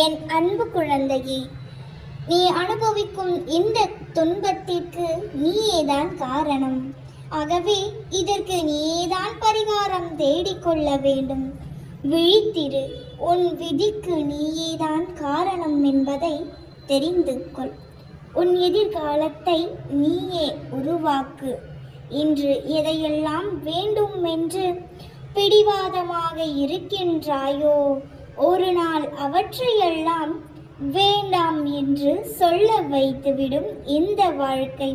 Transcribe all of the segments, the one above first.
என் அன்பு குழந்தையே, நீ அனுபவிக்கும் இந்த துன்பத்திற்கு நீயேதான் காரணம். ஆகவே இதற்கு நீயேதான் பரிகாரம் தேடிக்கொள்ள வேண்டும். விழித்திரு, உன் விதிக்கு நீயேதான் காரணம் என்பதை தெரிந்து கொள். உன் எதிர்காலத்தை நீயே உருவாக்கு. இன்று எதையெல்லாம் வேண்டும் என்று பிடிவாதமாக இருக்கின்றாயோ, ஒரு நாள் அவற்றையெல்லாம் வேண்டாம் என்று சொல்ல வைத்துவிடும் இந்த வாழ்க்கை.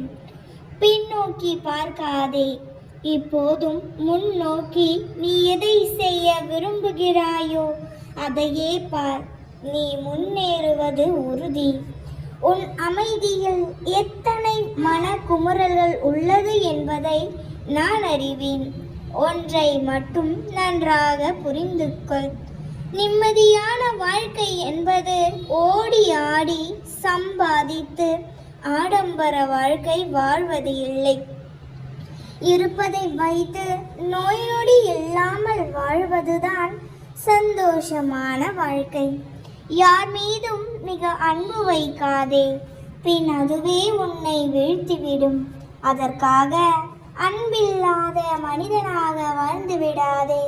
பின்னோக்கி பார்க்காதே, இப்போதும் முன்னோக்கி நீ எதை செய்ய விரும்புகிறாயோ அதையே பார். நீ முன்னேறுவது உறுதி. உன் அமைதியில் எத்தனை மன குமுறல்கள் உள்ளது என்பதை நான் அறிவேன். ஒன்றை மட்டும் நன்றாக புரிந்து கொள். நிம்மதியான வாழ்க்கை என்பது ஓடி ஆடி சம்பாதித்து ஆடம்பர வாழ்க்கை வாழ்வது இல்லை. இருப்பதை வைத்து நோய் நொடி இல்லாமல் வாழ்வதுதான் சந்தோஷமான வாழ்க்கை. யார் மீதும் மிக அன்பு வைக்காதே, பின் அதுவே உன்னை வீழ்த்திவிடும். அதற்காக அன்பில்லாத மனிதனாக வாழ்ந்து விடாதே.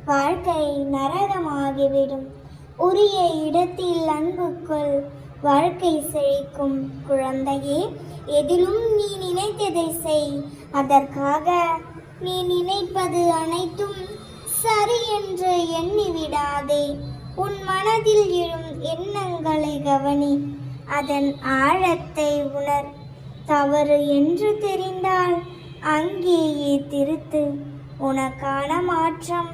வாழ்க்கை நரகமாகிவிடும். உரிய இடத்தில் அன்புக்குள் வாழ்க்கை செழிக்கும். குழந்தையே, எதிலும் நீ நினைத்ததை செய். அதற்காக நீ நினைப்பது அனைத்தும் சரி என்று எண்ணிவிடாதே. உன் மனதில் எழும் எண்ணங்களை கவனி, அதன் ஆழத்தை உணர். தவறு என்று தெரிந்தால் அங்கேயே திருத்து. உனக்கான மாற்றம்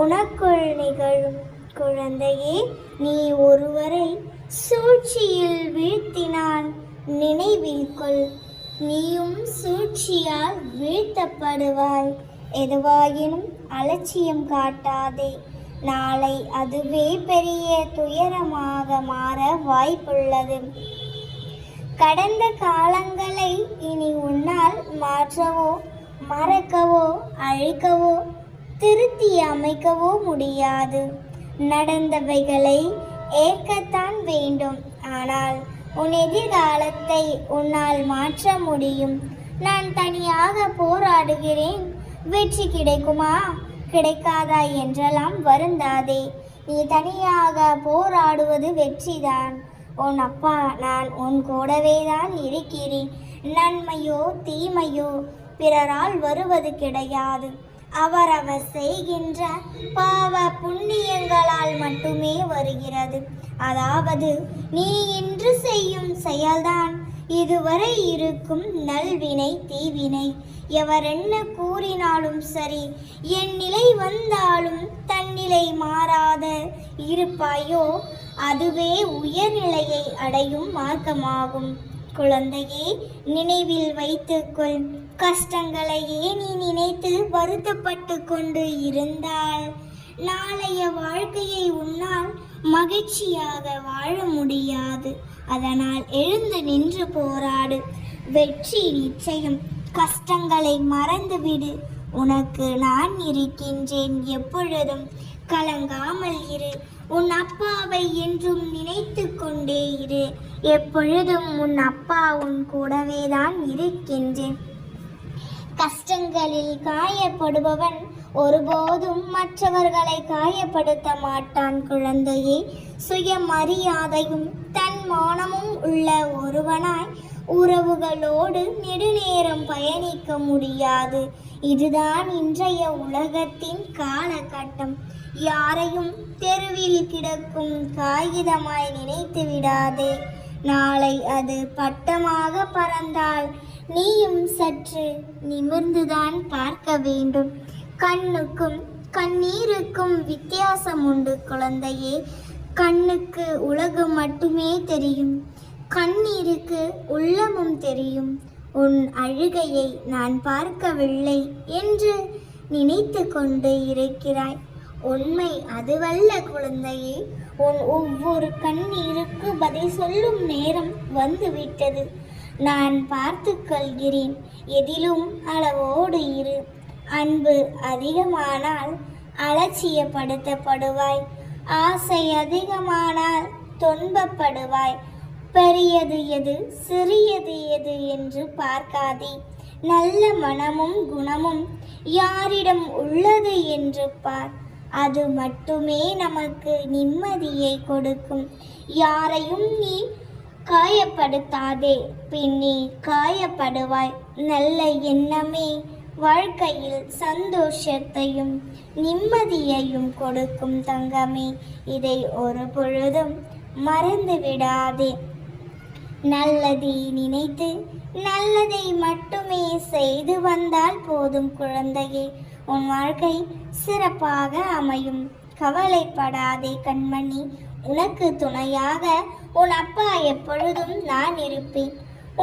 உனக்குள் நிகழும். குழந்தையே, நீ ஒருவரை சூழ்ச்சியில் வீழ்த்தினால் நினைவில் கொள், நீயும் சூழ்ச்சியால் வீழ்த்தப்படுவாய். எதுவாயினும் அலட்சியம் காட்டாதே. நாளை அதுவே பெரிய துயரமாக மாற வாய்ப்புள்ளது. கடந்த காலங்களை இனி உன்னால் மாற்றவோ மறக்கவோ அழிக்கவோ திருத்தி அமைக்கவோ முடியாது. நடந்தவைகளை ஏற்கத்தான் வேண்டும், ஆனால் உன் எதிர்காலத்தை உன்னால் மாற்ற முடியும். நான் தனியாக போராடுகிறேன், வெற்றி கிடைக்குமா கிடைக்காதா என்றெல்லாம் வருந்தாதே. நீ தனியாக போராடுவது வெற்றிதான். உன் அப்பா நான் உன் கூடவே தான் இருக்கிறேன். நன்மையோ தீமையோ பிறரால் வருவது கிடையாது. அவரவர் செய்கின்ற பாவ புண்ணியங்களால் மட்டுமே வருகிறது. அதாவது நீ இன்று செய்யும் செயல்தான் இதுவரை இருக்கும் நல்வினை தீவினை. எவர் என்ன கூறினாலும் சரி, என் நிலை வந்தாலும் தன்னிலை மாறாத இருப்பாயோ அதுவே உயர்நிலையை அடையும் மார்க்கமாகும். குழந்தையே, நினைவில் வைத்துக்கொள். கஷ்டங்களையே நீ நினைத்து வருத்தப்பட்டு கொண்டு இருந்தால் நாளைய வாழ்க்கையை உன்னால் மகிழ்ச்சியாக வாழ முடியாது. அதனால் எழுந்து நின்று போராடு. வெற்றி நிச்சயம். கஷ்டங்களை மறந்துவிடு. உனக்கு நான் இருக்கின்றேன். எப்பொழுதும் கலங்காமல் இரு. உன் அப்பாவை என்றும் நினைத்து கொண்டே இரு. எப்பொழுதும் உன் அப்பா உன் கூடவே தான் இருக்கின்றேன். கஷ்டங்களில் காயப்படுபவன் ஒருபோதும் மற்றவர்களை காயப்படுத்த மாட்டான். குழந்தையே, சுயமரியாதையும் தன்மானமும் உள்ள ஒருவனாய் உறவுகளோடு நெடுநேரம் பயணிக்க முடியாது. இதுதான் இன்றைய உலகத்தின் காலகட்டம். யாரையும் தெருவில் கிடக்கும் காகிதமாய் நினைத்து விடாதே. நாளை அது பட்டமாக பறந்தால் நீயும் சற்று நிமிர்ந்துதான் பார்க்க வேண்டும். கண்ணுக்கும் கண்ணீருக்கும் வித்தியாசம் உண்டு குழந்தையே. கண்ணுக்கு உலகம் மட்டுமே தெரியும், கண்ணீருக்கு உள்ளமும் தெரியும். உன் அழுகையை நான் பார்க்கவில்லை என்று நினைத்து கொண்டு இருக்கிறாய். உண்மை அதுவல்ல குழந்தையே. உன் ஒவ்வொரு கண்ணீருக்கு பதில் சொல்லும் நேரம் வந்துவிட்டது. நான் பார்த்து கொள்கிறேன். எதிலும் அளவோடு இரு. அன்பு அதிகமானால் அலட்சியப்படுத்தப்படுவாய். ஆசை அதிகமானால் துன்பப்படுவாய். பெரியது எது சிறியது எது என்று பார்க்காதே. நல்ல மனமும் குணமும் யாரிடம் உள்ளது என்று பார். அது மட்டுமே நமக்கு நிம்மதியை கொடுக்கும். யாரையும் நீ காயப்படுத்தாதே, பின்னே காயப்படுவாய். நல்ல எண்ணமே வாழ்க்கையில் சந்தோஷத்தையும் நிம்மதியையும் கொடுக்கும் தங்கமே. இதை ஒரு பொழுதும் மறந்து விடாதே. நல்லதை நினைத்து நல்லதை மட்டுமே செய்து வந்தால் போதும் குழந்தையே. உன் வாழ்க்கை சிறப்பாக அமையும். கவலைப்படாதே கண்மணி. உனக்கு துணையாக உன் அப்பா எப்பொழுதும் நான் இருப்பேன்.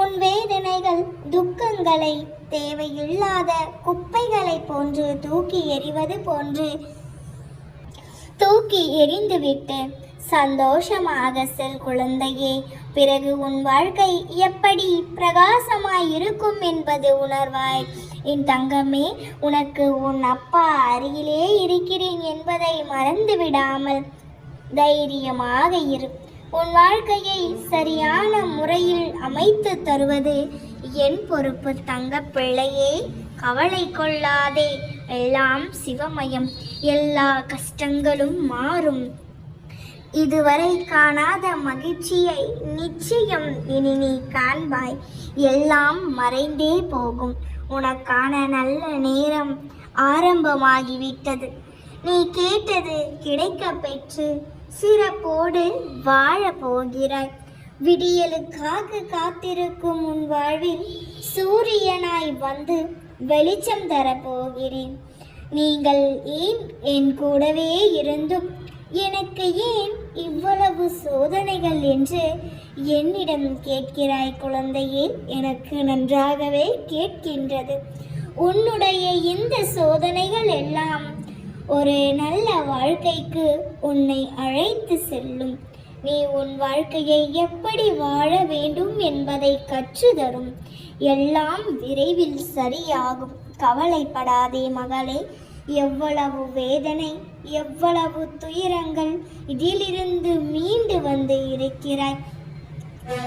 உன் வேதனைகள் துக்கங்களை தேவையில்லாத குப்பைகளை போன்று தூக்கி எறிவது போன்று தூக்கி எறிந்துவிட்டு சந்தோஷமாக செல் குழந்தையே. பிறகு உன் வாழ்க்கை எப்படி பிரகாசமாய் இருக்கும் என்பது உணர்வாய். என் தங்கமே, உனக்கு உன் அப்பா அருகிலே இருக்கிறேன் என்பதை மறந்து விடாமல் தைரியமாக இரு. உன் வாழ்க்கையை சரியான முறையில் அமைத்து தருவது என் பொறுப்பு தங்க பிள்ளையே. கவலை கொள்ளாதே, எல்லாம் சிவமயம். எல்லா கஷ்டங்களும் மாறும். இதுவரை காணாத மகிழ்ச்சியை நிச்சயம் இனி நீ காண்பாய். எல்லாம் மறைந்தே போகும். உனக்கான நல்ல நேரம் ஆரம்பமாகிவிட்டது. நீ கேட்டது கிடைக்க பெற்று சிறப்போடு வாழ போகிறாய். விடியலுக்காக காத்திருக்கும் உன் வாழ்வில் சூரியனாய் வந்து வெளிச்சம் தரப்போகிறேன். நீங்கள் ஏன் என் கூடவே இருந்தும் எனக்கு ஏன் இவ்வளவு சோதனைகள் என்று என்னிடம் கேட்கிறாய் குழந்தையே? எனக்கு நன்றாகவே கேட்கின்றது. உன்னுடைய இந்த சோதனைகள் எல்லாம் ஒரு நல்ல வாழ்க்கைக்கு உன்னை அழைத்து செல்லும். நீ உன் வாழ்க்கையை எப்படி வாழ வேண்டும் என்பதை கற்றுத்தரும். எல்லாம் விரைவில் சரியாகும். கவலைப்படாதே மகளே. எவ்வளவு வேதனை, எவ்வளவு துயரங்கள், இதிலிருந்து மீண்டு வந்து இருக்கிறாய்.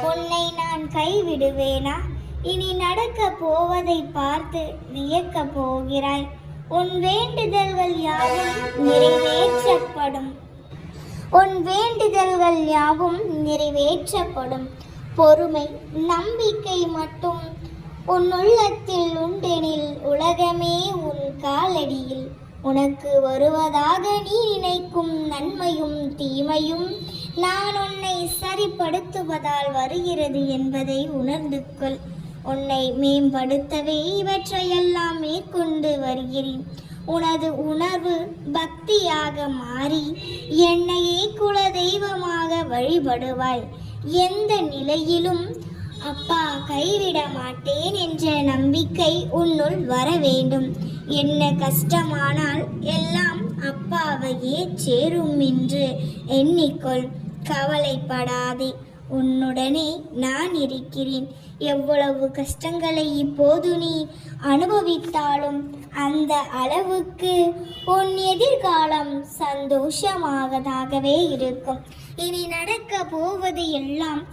உன்னை நான் கைவிடுவேனா? இனி நடக்க போவதை பார்த்து வியக்க போகிறாய். உன் வேண்டுதல்கள் யாவும் நிறைவேற்றப்படும். உன் வேண்டுதல்கள் யாவும் நிறைவேற்றப்படும். பொறுமை, நம்பிக்கை மட்டும் உன் உள்ளத்தில் உண்டெனில் உலகமே உன் காலடியில். உனக்கு வருவதாக நீ நினைக்கும் நன்மையும் தீமையும் நான் உன்னை சரிப்படுத்துவதால் வருகிறது என்பதை உணர்ந்து கொள். உன்னை மேம்படுத்தவே இவற்றையெல்லாம் மேற்கொண்டு வருகிறேன். உனது உணர்வு பக்தியாக மாறி என்னையே குல தெய்வமாக வழிபடுவாய். எந்த நிலையிலும் அப்பா கைவிட மாட்டேன் என்ற நம்பிக்கை உன்னுள் வர வேண்டும். என்ன கஷ்டமானால் எல்லாம் அப்பாவையே சேரும் என்று எண்ணிக்கொள். கவலைப்படாதே, உன்னுடனே நான் இருக்கிறேன். எவ்வளவு கஷ்டங்களை இப்போது நீ அனுபவித்தாலும் அந்த அளவுக்கு உன் எதிர்காலம் சந்தோஷமாகவே இருக்கும். இனி நடக்க போவது எல்லாம்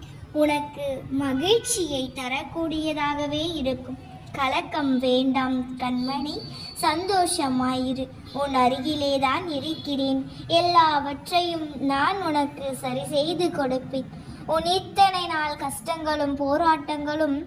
உனக்கு மகிழ்ச்சியை தரக்கூடியதாகவே இருக்கும். கலக்கம் வேண்டாம் கண்மணி, சந்தோஷமாயிரு. உன் அருகிலேதான் இருக்கிறேன். எல்லாவற்றையும் நான் உனக்கு சரி செய்து கொடுப்பேன். உன் இத்தனை நாள் கஷ்டங்களும் போராட்டங்களும்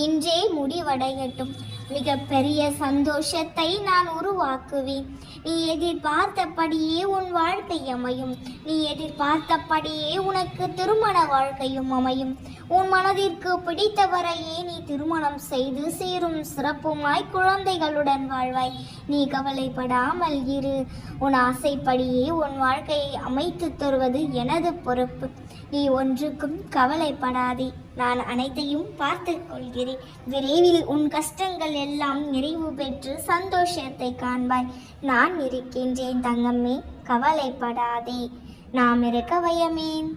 இன்றே முடிவடையட்டும். மிக பெரிய சந்தோஷத்தை நான் உருவாக்குவேன். நீ எதிர்பார்த்தபடியே உன் வாழ்க்கை அமையும். நீ எதிர்பார்த்தபடியே உனக்கு திருமண வாழ்க்கையும் அமையும். உன் மனதிற்கு பிடித்தவரையே நீ திருமணம் செய்து சீரும் சிறப்புமாய் குழந்தைகளுடன் வாழ்வாய். நீ கவலைப்படாமல் இரு. உன் ஆசைப்படியே உன் வாழ்க்கையை அமைத்து தருவது எனது பொறுப்பு. நீ ஒன்றுக்கும் கவலைப்படாதே. நான் அனைத்தையும் பார்த்து கொள்கிறேன். விரைவில் உன் கஷ்டங்கள் எல்லாம் நிறைவு பெற்று சந்தோஷத்தை காண்பாய். நான் இருக்கின்றேன் தங்கம்மே, கவலைப்படாதே. நாம் இருக்க பயமேன்.